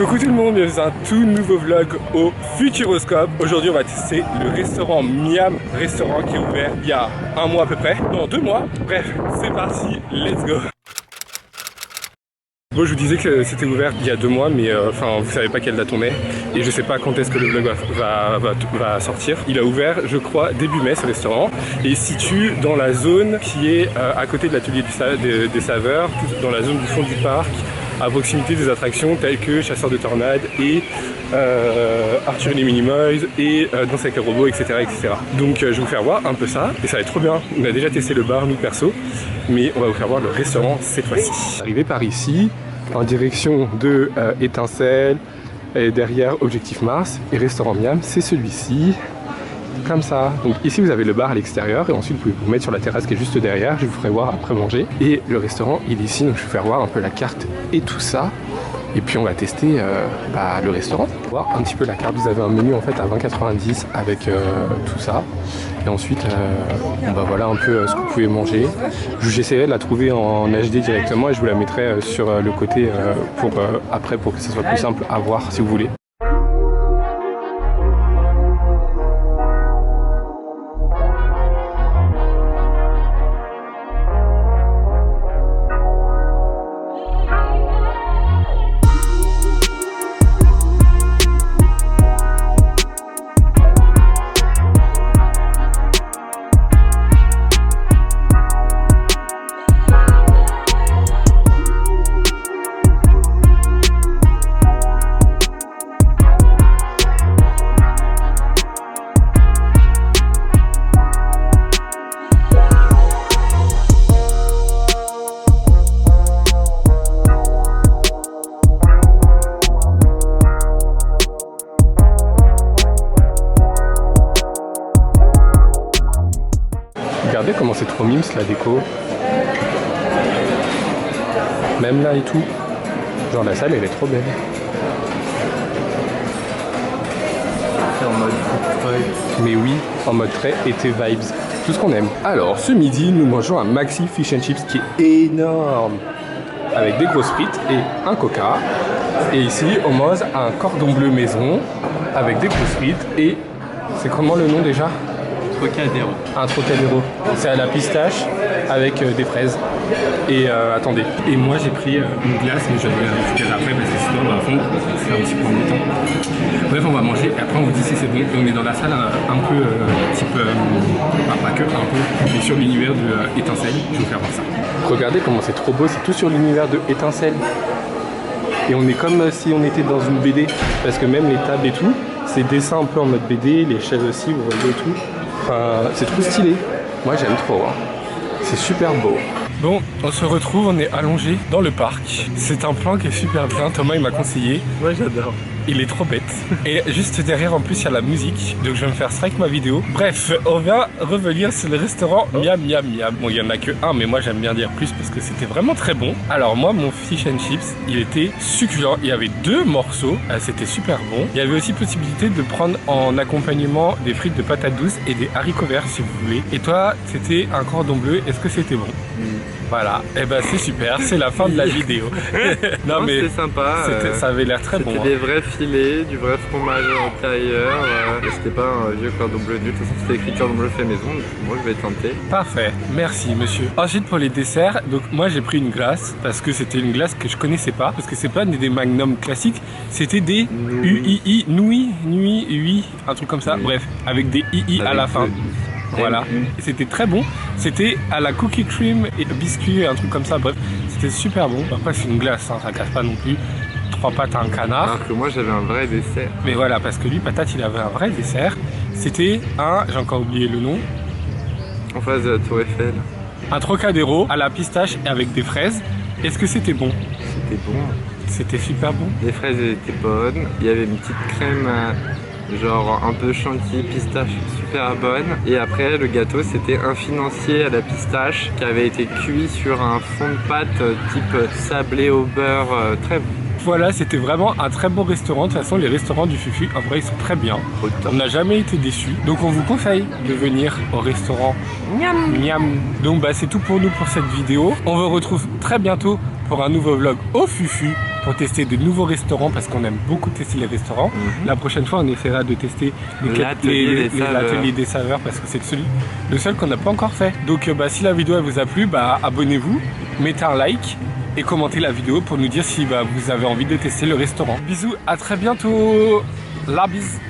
Coucou tout le monde, bienvenue dans un tout nouveau vlog au Futuroscope. Aujourd'hui on va tester le restaurant Miam, restaurant qui est ouvert il y a un mois à peu près, non 2 mois, bref c'est parti, let's go. Bon, je vous disais que c'était ouvert il y a 2 mois, mais enfin vous savez pas quelle date on est et je sais pas quand est-ce que le vlog va sortir. Il a ouvert, je crois, début mai ce restaurant et il se situe dans la zone qui est à côté de l'atelier des saveurs, dans la zone du fond du parc, à proximité des attractions telles que Chasseur de Tornades et Arthur et les Minimoys et Danse avec les robots, etc., etc. Donc je vais vous faire voir un peu ça et ça va être trop bien. On a déjà testé le bar nous perso, mais on va vous faire voir le restaurant cette fois-ci. Arrivé par ici en direction de Étincelle et derrière Objectif Mars et restaurant Miam, c'est celui-ci. Comme ça. Donc ici vous avez le bar à l'extérieur et ensuite vous pouvez vous mettre sur la terrasse qui est juste derrière, je vous ferai voir après manger. Et le restaurant il est ici, donc je vais vous faire voir un peu la carte et tout ça. Et puis on va tester le restaurant, voir un petit peu la carte. Vous avez un menu en fait à 20,90 avec tout ça. Et ensuite voilà un peu ce que vous pouvez manger. J'essaierai de la trouver en HD directement et je vous la mettrai sur le côté après pour que ce soit plus simple à voir si vous voulez. Regardez comment c'est trop mimes la déco. Même là et tout. Genre la salle elle est trop belle. C'est en mode très... Mais oui, en mode très été vibes. Tout ce qu'on aime. Alors ce midi nous mangeons un Maxi Fish and Chips qui est énorme. Avec des grosses frites et un coca. Et ici on mange un cordon bleu maison avec des grosses frites et... C'est comment le nom déjà? Trocadéro. Un Trocadéro. C'est à la pistache avec des fraises. Et attendez. Et moi j'ai pris une glace, mais je vais la récupérer après parce que sinon dans le fond c'est un petit peu embêtant. Bref, on va manger et après on vous dit si c'est bon. Et on est dans la salle un peu type, pas que un peu, mais sur l'univers de Étincelle. Je vais vous faire voir ça. Regardez comment c'est trop beau, c'est tout sur l'univers de Étincelle. Et on est comme si on était dans une BD, parce que même les tables et tout, c'est dessin un peu en mode BD, les chaises aussi, vous voyez et tout. Enfin, c'est trop stylé. Moi j'aime trop. Hein. C'est super beau. Bon, on se retrouve, on est allongé dans le parc. C'est un plan qui est super bien. Thomas il m'a conseillé. Moi j'adore. Il est trop bête. Et juste derrière en plus il y a la musique. Donc je vais me faire strike ma vidéo. Bref, on va revenir sur le restaurant Miam Miam Miam. Bon, il n'y en a que un, mais moi j'aime bien dire plus parce que c'était vraiment très bon. Alors moi mon fish and chips, il était succulent. Il y avait 2 morceaux, c'était super bon. Il y avait aussi possibilité de prendre en accompagnement des frites de patates douces et des haricots verts si vous voulez. Et toi, c'était un cordon bleu. Est-ce que c'était bon? Voilà, et ben c'est super, c'est la fin de la vidéo. Non mais c'était sympa, ça avait l'air très bon. C'était des vrais filets, du vrai fromage à l'intérieur. C'était pas un vieux cordon bleu nul, de toute façon c'était écrit cordon bleu fait maison, donc moi je vais tenter. Parfait, merci monsieur. Ensuite pour les desserts, donc moi j'ai pris une glace parce que c'était une glace que je connaissais pas, parce que c'est pas des magnums classiques, c'était des nouilles, un truc comme ça, bref, avec des II à la fin. Voilà, c'était très bon. C'était à la cookie cream et biscuit, un truc comme ça. Bref, c'était super bon. Après, c'est une glace, hein, ça casse pas non plus. 3 pâtes à un canard. Alors que moi, j'avais un vrai dessert. Mais voilà, parce que lui, patate, il avait un vrai dessert. C'était un, j'ai encore oublié le nom. En face de la Tour Eiffel. Un Trocadéro à la pistache et avec des fraises. Est-ce que c'était bon? C'était bon. C'était super bon. Les fraises étaient bonnes. Il y avait une petite crème. Genre un peu chantilly, pistache, super bonne. Et après le gâteau c'était un financier à la pistache qui avait été cuit sur un fond de pâte type sablé au beurre, très bon. Voilà, c'était vraiment un très bon restaurant. De toute façon, les restaurants du Fufu, en vrai, ils sont très bien. On n'a jamais été déçus. Donc, on vous conseille de venir au restaurant Miam Miam. Donc, c'est tout pour nous pour cette vidéo. On vous retrouve très bientôt pour un nouveau vlog au Fufu. pour tester de nouveaux restaurants parce qu'on aime beaucoup tester les restaurants. La prochaine fois, on essaiera de tester l'atelier des saveurs parce que c'est le seul qu'on n'a pas encore fait. Donc si la vidéo elle vous a plu, abonnez-vous, mettez un like et commentez la vidéo pour nous dire si vous avez envie de tester le restaurant. Bisous, à très bientôt. La bise.